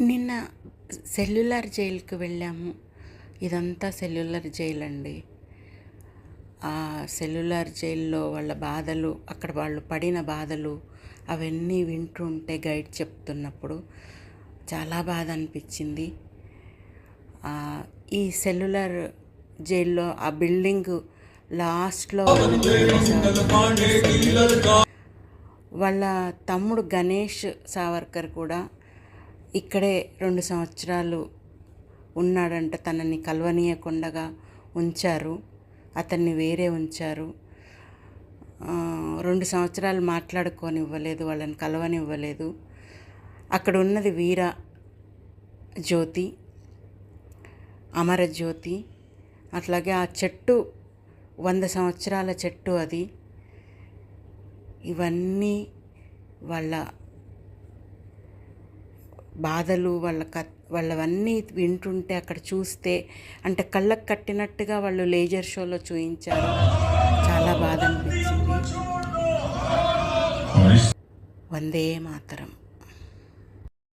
నిన్న సెల్యులార్ జైలుకి వెళ్ళాము. ఇదంతా సెల్యులార్ జైలు అండి. ఆ సెల్యులార్ జైల్లో వాళ్ళ బాధలు, అక్కడ వాళ్ళు పడిన బాధలు అవన్నీ వింటుంటే గైడ్ చెప్తున్నప్పుడు చాలా బాధ అనిపించింది. ఈ సెల్యులార్ జైల్లో ఆ బిల్డింగ్ లాస్ట్లో వాళ్ళ తమ్ముడు గణేష్ సావర్కర్ కూడా ఇక్కడే 2 సంవత్సరాలు ఉన్నాడంట. తనని కలవనీయకుండా ఉంచారు, అతన్ని వేరే ఉంచారు. 2 సంవత్సరాలు మాట్లాడుకోనివ్వలేదు, వాళ్ళని కలవనివ్వలేదు. అక్కడ ఉన్నది వీర జ్యోతి, అమరజ్యోతి. అట్లాగే ఆ చెట్టు 100 సంవత్సరాల చెట్టు అది. ఇవన్నీ వాళ్ళ బాధలు, వాళ్ళవన్నీ వింటుంటే, అక్కడ చూస్తే అంటే కళ్ళకు కట్టినట్టుగా వాళ్ళు లేజర్ షోలో చూయించారు. చాలా బాధ అనిపించింది. వందే మాతరం.